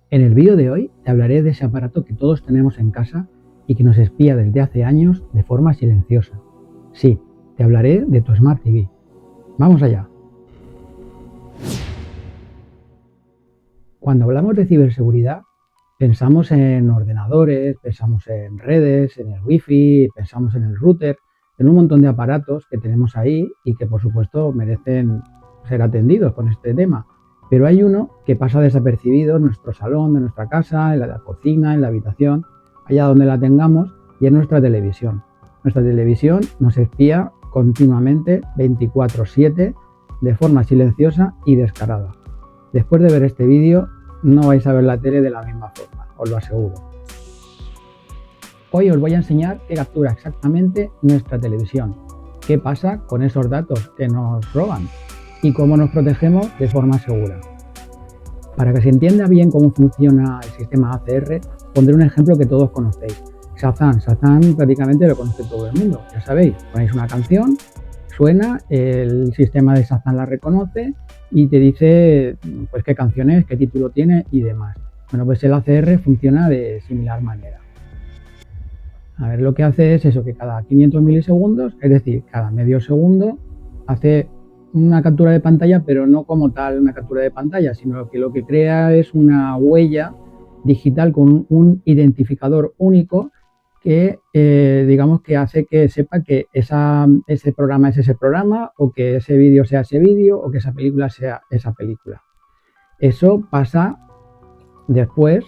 En el vídeo de hoy te hablaré de ese aparato que todos tenemos en casa y que nos espía desde hace años de forma silenciosa. Sí, te hablaré de tu Smart TV. ¡Vamos allá! Cuando hablamos de ciberseguridad, pensamos en ordenadores, pensamos en redes, en el wifi, pensamos en el router, en un montón de aparatos que tenemos ahí y que por supuesto merecen ser atendidos con este tema. Pero hay uno que pasa desapercibido en nuestro salón, en nuestra casa, en la cocina, en la habitación, allá donde la tengamos, y es nuestra televisión. Nuestra televisión nos espía continuamente 24/7 de forma silenciosa y descarada. Después de ver este vídeo no vais a ver la tele de la misma forma, os lo aseguro. Hoy os voy a enseñar qué captura exactamente nuestra televisión, qué pasa con esos datos que nos roban y cómo nos protegemos de forma segura. Para que se entienda bien cómo funciona el sistema ACR, pondré un ejemplo que todos conocéis. Shazam prácticamente lo conoce todo el mundo, ya sabéis, ponéis una canción, suena, el sistema de Shazam la reconoce y te dice pues qué canción es, qué título tiene y demás. Bueno, pues el ACR funciona de similar manera. A ver, lo que hace es eso, que cada 500 milisegundos, es decir, cada medio segundo, hace una captura de pantalla, pero no como tal una captura de pantalla, sino que lo que crea es una huella digital con un identificador único que digamos que hace que sepa que ese programa es ese programa, o que ese vídeo sea ese vídeo, o que esa película sea esa película. Eso pasa después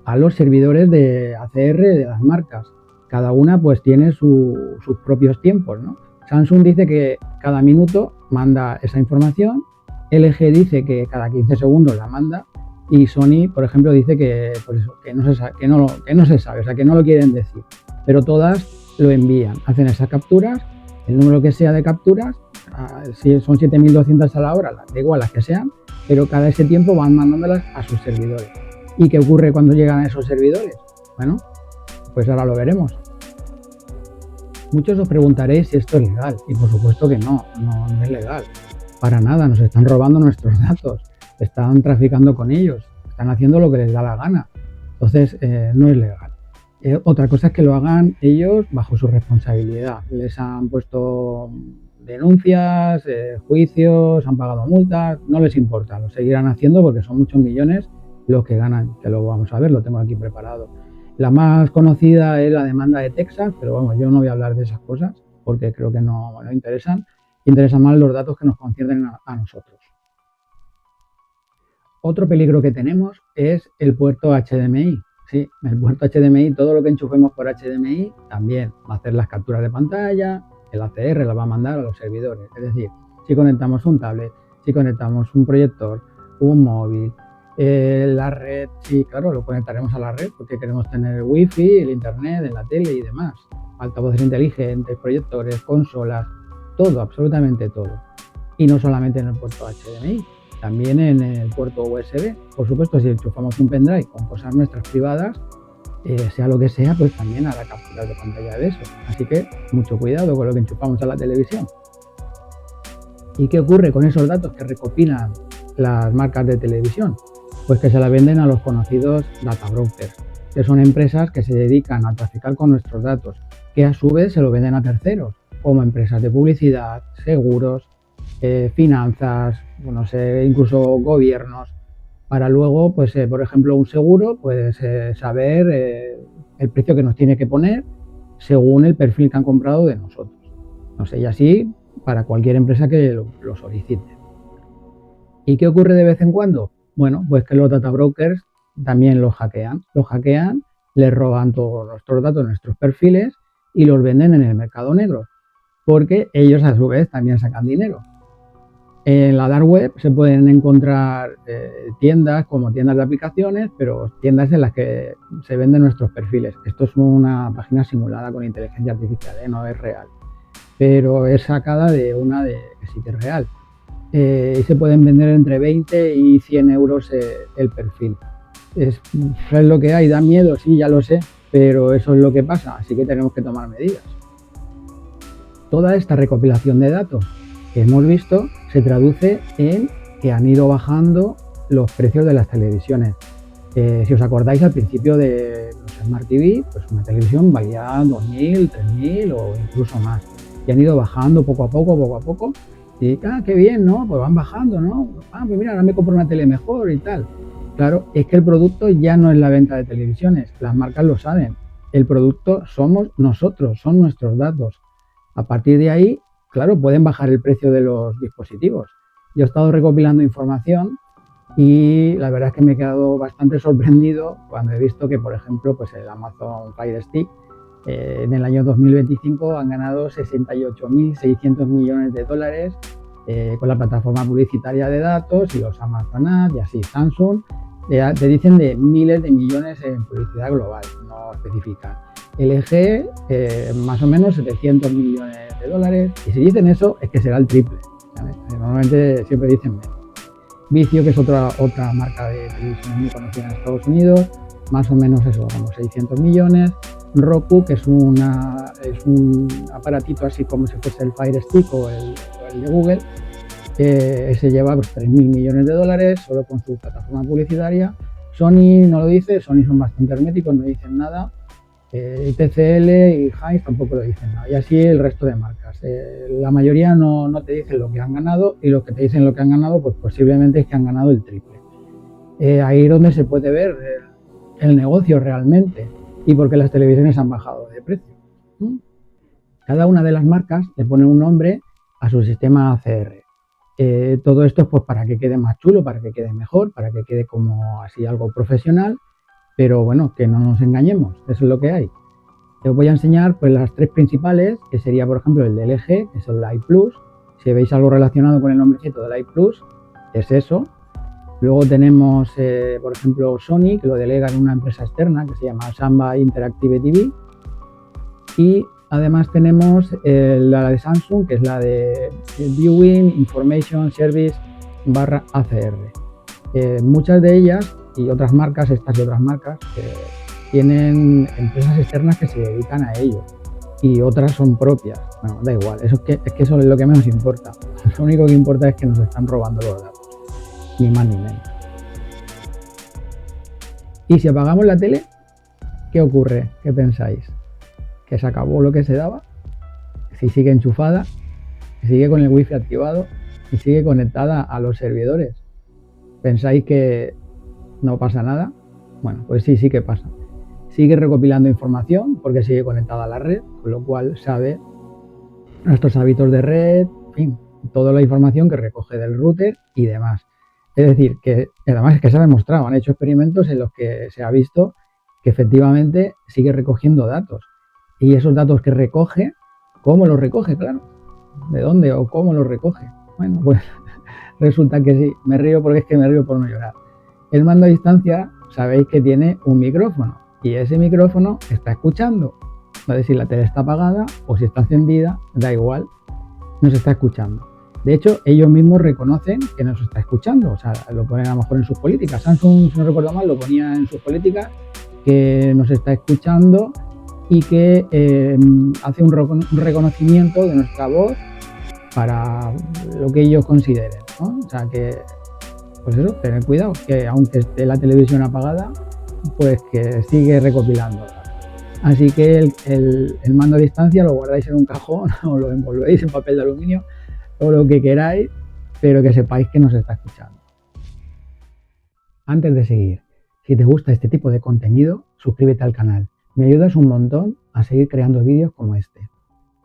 a los servidores de ACR de las marcas. Cada una pues tiene sus propios tiempos, ¿no? Samsung dice que cada minuto manda esa información, LG dice que cada 15 segundos la manda, y Sony, por ejemplo, dice que, pues eso, que no se sabe, o sea, que no lo quieren decir. Pero todas lo envían, hacen esas capturas, el número que sea de capturas, si son 7200 a la hora, da igual las que sean, pero cada ese tiempo van mandándolas a sus servidores. ¿Y qué ocurre cuando llegan a esos servidores? Bueno, pues ahora lo veremos. Muchos os preguntaréis si esto es legal, y por supuesto que no es legal. Para nada, nos están robando nuestros datos, están traficando con ellos, están haciendo lo que les da la gana. Entonces, no es legal. Otra cosa es que lo hagan ellos bajo su responsabilidad. Les han puesto denuncias, juicios, han pagado multas, no les importa, lo seguirán haciendo porque son muchos millones los que ganan, que lo vamos a ver, lo tengo aquí preparado. La más conocida es la demanda de Texas, pero vamos, yo no voy a hablar de esas cosas porque creo que no interesan. Interesan más los datos que nos conciernen a nosotros. Otro peligro que tenemos es el puerto HDMI. Sí, el puerto HDMI, todo lo que enchufemos por HDMI también va a hacer las capturas de pantalla, el ACR las va a mandar a los servidores. Es decir, si conectamos un tablet, si conectamos un proyector, un móvil, la red, sí, claro, lo conectaremos a la red porque queremos tener wifi, el internet, en la tele y demás. Altavoces inteligentes, proyectores, consolas, todo, absolutamente todo. Y no solamente en el puerto HDMI, también en el puerto USB. Por supuesto, si enchufamos un pendrive con cosas nuestras privadas, sea lo que sea, pues también hará capturas de pantalla de eso. Así que mucho cuidado con lo que enchufamos a la televisión. ¿Y qué ocurre con esos datos que recopilan las marcas de televisión? Pues que se la venden a los conocidos data brokers, que son empresas que se dedican a traficar con nuestros datos, que a su vez se lo venden a terceros, como empresas de publicidad, seguros, finanzas, no sé, incluso gobiernos, para luego, pues por ejemplo, un seguro, pues saber el precio que nos tiene que poner según el perfil que han comprado de nosotros. No sé, y así para cualquier empresa que lo solicite. ¿Y qué ocurre de vez en cuando? Bueno, pues que los data brokers también los hackean, les roban todos nuestros datos, nuestros perfiles, y los venden en el mercado negro, porque ellos a su vez también sacan dinero. En la dark web se pueden encontrar tiendas como tiendas de aplicaciones, pero tiendas en las que se venden nuestros perfiles. Esto es una página simulada con inteligencia artificial, no es real, pero es sacada de una que sí que es real. Y se pueden vender entre 20 y 100 euros el perfil. Es lo que hay, da miedo, sí, ya lo sé, pero eso es lo que pasa, así que tenemos que tomar medidas. Toda esta recopilación de datos que hemos visto se traduce en que han ido bajando los precios de las televisiones. Si os acordáis, al principio de los Smart TV, pues una televisión valía 2.000, 3.000 o incluso más. Y han ido bajando poco a poco. Y, qué bien, ¿no? Pues van bajando, ¿no? Pues mira, ahora me compro una tele mejor y tal. Claro, es que el producto ya no es la venta de televisiones. Las marcas lo saben. El producto somos nosotros, son nuestros datos. A partir de ahí, claro, pueden bajar el precio de los dispositivos. Yo he estado recopilando información y la verdad es que me he quedado bastante sorprendido cuando he visto que, por ejemplo, pues el Amazon Fire Stick en el año 2025 han ganado 68.600 millones de dólares con la plataforma publicitaria de datos y los Amazon Ads y así. Samsung te dicen de miles de millones en publicidad global, no especifican. LG, más o menos 700 millones de dólares. Y si dicen eso, es que será el triple. ¿Sabes? Normalmente siempre dicen menos. Vicio, que es otra marca de televisión muy conocida en Estados Unidos, más o menos eso, unos 600 millones. Roku, que es un aparatito así como si fuese el Fire Stick o el de Google, se lleva pues, 3.000 millones de dólares solo con su plataforma publicitaria. Sony no lo dice, Sony son bastante herméticos, no dicen nada. TCL y Heinz tampoco lo dicen nada. Y así el resto de marcas. La mayoría no te dicen lo que han ganado, y los que te dicen lo que han ganado, pues posiblemente es que han ganado el triple. Ahí es donde se puede ver el negocio realmente y por qué las televisiones han bajado de precio. Cada una de las marcas le pone un nombre a su sistema ACR. Todo esto es pues para que quede más chulo, para que quede mejor, para que quede como así algo profesional. Pero bueno, que no nos engañemos, eso es lo que hay. Os voy a enseñar pues las tres principales, que sería por ejemplo el de LG, que es el Light Plus. Si veis algo relacionado con el nombrecito de Light Plus, es eso. Luego tenemos, por ejemplo, Sony, que lo delega en una empresa externa que se llama Samba Interactive TV. Y además tenemos la de Samsung, que es la de Viewing Information Service /ACR. Muchas de ellas y otras marcas, estas y otras marcas, tienen empresas externas que se dedican a ello y otras son propias. Bueno, da igual, es que eso es lo que menos importa. Lo único que importa es que nos están robando los datos, ni más ni menos. Y si apagamos la tele, ¿qué ocurre? ¿Qué pensáis? ¿Que se acabó lo que se daba? Si sigue enchufada, sigue con el wifi activado y sigue conectada a los servidores. ¿Pensáis que no pasa nada? Bueno, pues sí que pasa. Sigue recopilando información porque sigue conectada a la red, con lo cual sabe nuestros hábitos de red, en fin, toda la información que recoge del router y demás. Es decir, que además es que se ha demostrado, han hecho experimentos en los que se ha visto que efectivamente sigue recogiendo datos. Y esos datos que recoge, ¿cómo los recoge? Claro, ¿de dónde o cómo los recoge? Bueno, pues resulta que sí, me río porque es que me río por no llorar. El mando a distancia, sabéis que tiene un micrófono y ese micrófono está escuchando. No sé si la tele está apagada o si está encendida, da igual, nos está escuchando. De hecho, ellos mismos reconocen que nos está escuchando, o sea, lo ponen a lo mejor en sus políticas. Samsung, si no recuerdo mal, lo ponía en sus políticas, que nos está escuchando y que hace un reconocimiento de nuestra voz para lo que ellos consideren, ¿no? O sea que, pues eso, tener cuidado, que aunque esté la televisión apagada, pues que sigue recopilando datos. Así que el mando a distancia lo guardáis en un cajón o lo envolvéis en papel de aluminio o lo que queráis, pero que sepáis que nos está escuchando. Antes de seguir, si te gusta este tipo de contenido, suscríbete al canal. Me ayudas un montón a seguir creando vídeos como este.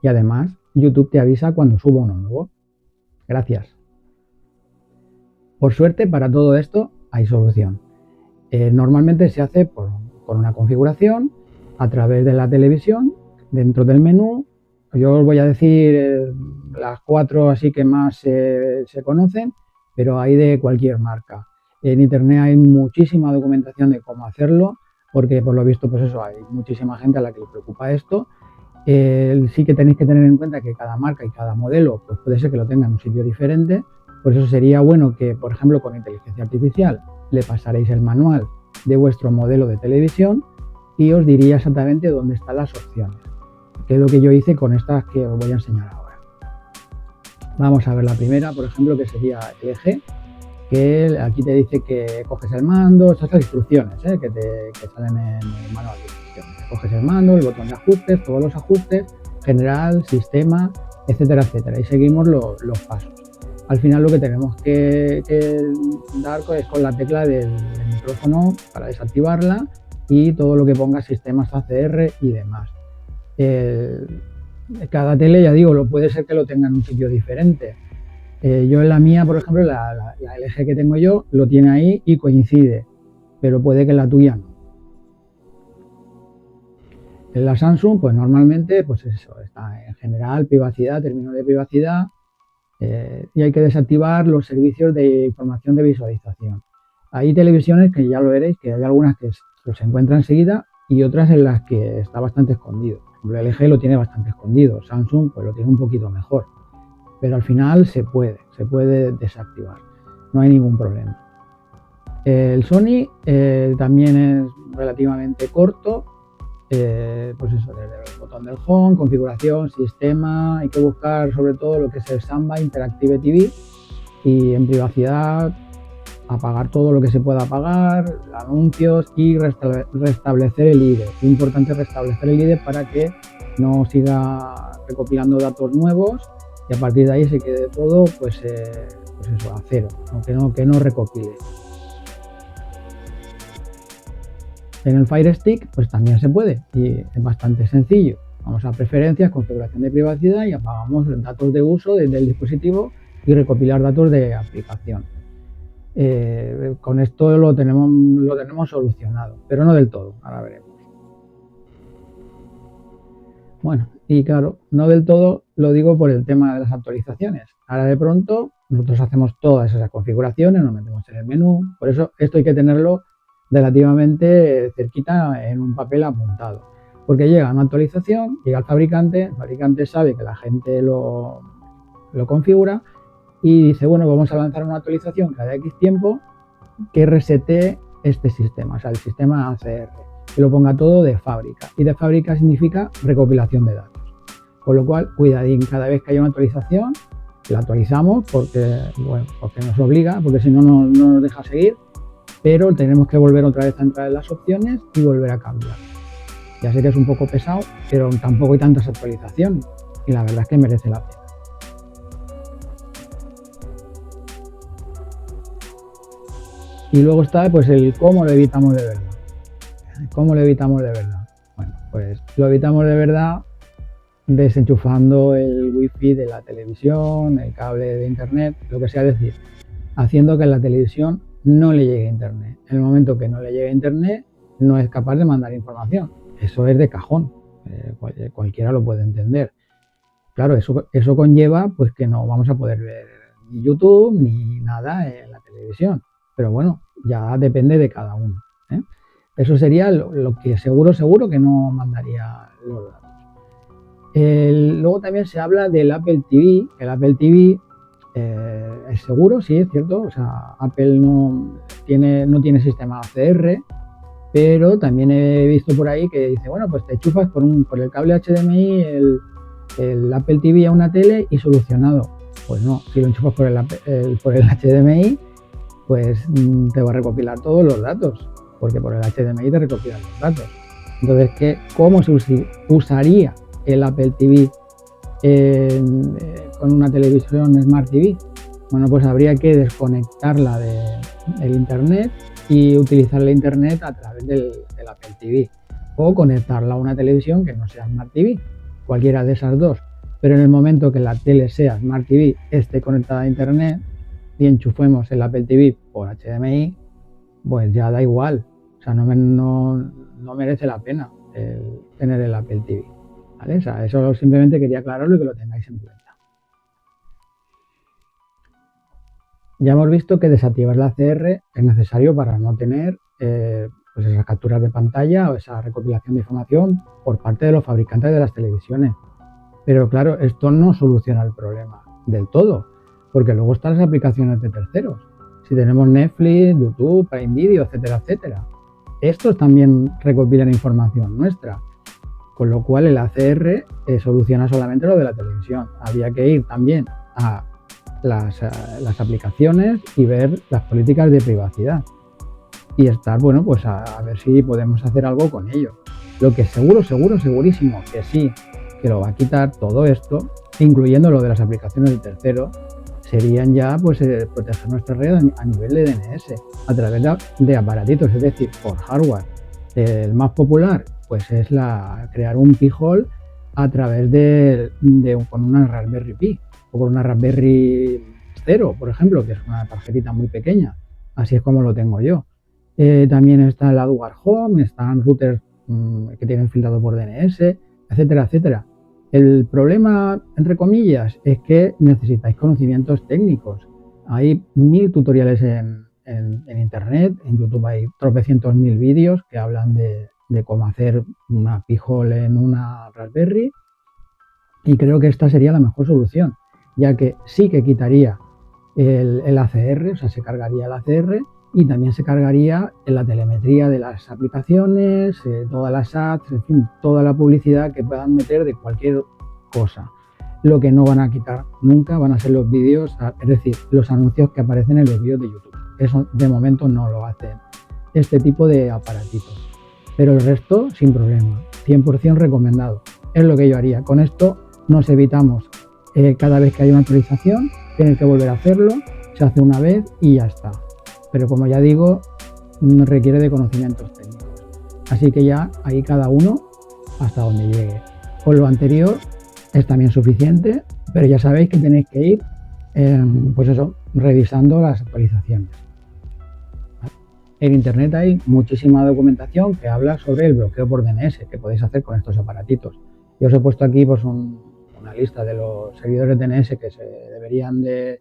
Y además, YouTube te avisa cuando subo uno nuevo. Gracias. Por suerte, para todo esto hay solución. Normalmente se hace por una configuración a través de la televisión, dentro del menú. Yo os voy a decir las 4 así que más se conocen, pero hay de cualquier marca. En internet hay muchísima documentación de cómo hacerlo, porque por lo visto pues eso, hay muchísima gente a la que le preocupa esto. Sí que tenéis que tener en cuenta que cada marca y cada modelo pues puede ser que lo tenga en un sitio diferente. Por eso sería bueno que, por ejemplo, con inteligencia artificial le pasaréis el manual de vuestro modelo de televisión y os diría exactamente dónde están las opciones, que es lo que yo hice con estas que os voy a enseñar ahora. Vamos a ver la primera, por ejemplo, que sería LG, que aquí te dice que coges el mando, estas son las instrucciones que salen en el manual de instrucciones. Coges el mando, el botón de ajustes, todos los ajustes, general, sistema, etcétera, etcétera. Y seguimos los pasos. Al final lo que tenemos que dar es con la tecla del micrófono para desactivarla y todo lo que ponga sistemas ACR y demás. Cada tele, ya digo, puede ser que lo tenga en un sitio diferente. Yo en la mía, por ejemplo, la LG que tengo yo, lo tiene ahí y coincide, pero puede que en la tuya no. En la Samsung, pues normalmente, pues eso, está en general, privacidad, término de privacidad, y hay que desactivar los servicios de información de visualización. Hay televisiones que ya lo veréis, que hay algunas que se encuentran enseguida y otras en las que está bastante escondido. Por ejemplo, LG lo tiene bastante escondido, Samsung pues lo tiene un poquito mejor, pero al final se puede desactivar, no hay ningún problema. El Sony también es relativamente corto, pues eso, desde el botón del home, configuración, sistema, hay que buscar sobre todo lo que es el Samba Interactive TV y en privacidad apagar todo lo que se pueda apagar, anuncios y restablecer el IDE. Es importante restablecer el IDE para que no siga recopilando datos nuevos y a partir de ahí se quede todo pues eso, a cero, que no recopile. En el Fire Stick pues también se puede y es bastante sencillo. Vamos a preferencias, configuración de privacidad y apagamos los datos de uso del dispositivo y recopilar datos de aplicación. Con esto lo tenemos solucionado, pero no del todo, ahora veremos. Bueno, y claro, no del todo lo digo por el tema de las actualizaciones. Ahora de pronto nosotros hacemos todas esas configuraciones, nos metemos en el menú, por eso esto hay que tenerlo relativamente cerquita en un papel apuntado, porque llega una actualización, llega el fabricante sabe que la gente lo configura y dice, bueno, vamos a lanzar una actualización cada X tiempo que resete este sistema, o sea, el sistema ACR, que lo ponga todo de fábrica, y de fábrica significa recopilación de datos, con lo cual, cuidadín, cada vez que haya una actualización, la actualizamos porque nos obliga, porque si no, no nos deja seguir, pero tenemos que volver otra vez a entrar en las opciones y volver a cambiar. Ya sé que es un poco pesado, pero tampoco hay tantas actualizaciones y la verdad es que merece la pena. Y luego está pues el cómo lo evitamos de verdad. ¿Cómo lo evitamos de verdad? Bueno, pues lo evitamos de verdad desenchufando el wifi de la televisión, el cable de internet, lo que sea, decir, haciendo que la televisión no le llegue internet. En el momento que no le llegue internet, no es capaz de mandar información. Eso es de cajón, cualquiera lo puede entender. Claro, eso conlleva pues que no vamos a poder ver ni YouTube ni nada en la televisión. Pero bueno, ya depende de cada uno. Eso sería lo que seguro que no mandaría los datos. Luego también se habla del Apple TV. El Apple TV es seguro, sí, es cierto. O sea, Apple no tiene sistema ACR, pero también he visto por ahí que dice, bueno, pues te enchufas por el cable HDMI el Apple TV a una tele y solucionado. Pues no, si lo enchufas por el HDMI, pues te va a recopilar todos los datos, porque por el HDMI te recopilan los datos. Entonces, ¿cómo se usaría el Apple TV con una televisión Smart TV? Bueno, pues habría que desconectarla del internet y utilizar la internet a través del Apple TV, o conectarla a una televisión que no sea Smart TV, cualquiera de esas dos. Pero en el momento que la tele sea Smart TV, esté conectada a internet y enchufemos el Apple TV por HDMI, pues ya da igual. O sea, no merece la pena tener el Apple TV. ¿Vale? O sea, eso simplemente quería aclararlo y que lo tengáis en cuenta. Ya hemos visto que desactivar la ACR es necesario para no tener pues esas capturas de pantalla o esa recopilación de información por parte de los fabricantes de las televisiones. Pero claro, esto no soluciona el problema del todo, porque luego están las aplicaciones de terceros. Si tenemos Netflix, YouTube, Prime Video, etcétera, etcétera, estos también recopilan información nuestra, con lo cual el ACR soluciona solamente lo de la televisión. Habría que ir también a las aplicaciones y ver las políticas de privacidad. Y estar, bueno, pues a ver si podemos hacer algo con ello. Lo que segurísimo que sí, que lo va a quitar todo esto, incluyendo lo de las aplicaciones de terceros, serían ya pues proteger nuestra red a nivel de DNS, a través de aparatitos, es decir, por hardware. El más popular pues es crear un Pi-hole a través con una Raspberry Pi o con una Raspberry 0, por ejemplo, que es una tarjetita muy pequeña. Así es como lo tengo yo. También está el AdWare Home, están routers que tienen filtrado por DNS, etcétera, etcétera. El problema, entre comillas, es que necesitáis conocimientos técnicos. Hay 1000 tutoriales en internet, en YouTube hay tropecientos mil vídeos que hablan de cómo hacer una Pi-hole en una Raspberry, y creo que esta sería la mejor solución, ya que sí que quitaría el ACR, o sea, se cargaría el ACR y también se cargaría en la telemetría de las aplicaciones, todas las ads, en fin, toda la publicidad que puedan meter de cualquier cosa. Lo que no van a quitar nunca van a ser los vídeos, es decir, los anuncios que aparecen en los vídeos de YouTube. Eso de momento no lo hacen este tipo de aparatitos. Pero el resto, sin problema, 100% recomendado. Es lo que yo haría. Con esto nos evitamos cada vez que hay una actualización, tener que volver a hacerlo, se hace una vez y ya está. Pero como ya digo, requiere de conocimientos técnicos. Así que ya ahí cada uno hasta donde llegue. Con lo anterior es también suficiente, pero ya sabéis que tenéis que ir, pues eso, revisando las actualizaciones. En internet hay muchísima documentación que habla sobre el bloqueo por DNS que podéis hacer con estos aparatitos. Yo os he puesto aquí pues una lista de los servidores DNS que se deberían de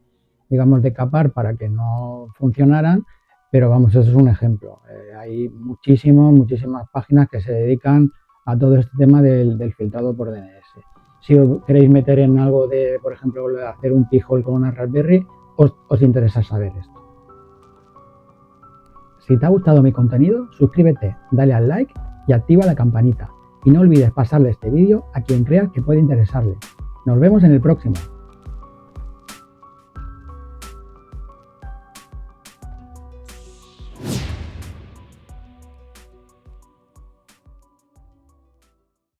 capar para que no funcionaran, pero vamos, eso es un ejemplo. Hay muchísimas páginas que se dedican a todo este tema del filtrado por DNS. Si os queréis meter en algo de, por ejemplo, hacer un Pi-hole con una Raspberry, os interesa saber esto. Si te ha gustado mi contenido, suscríbete, dale al like y activa la campanita. Y no olvides pasarle este vídeo a quien creas que puede interesarle. Nos vemos en el próximo.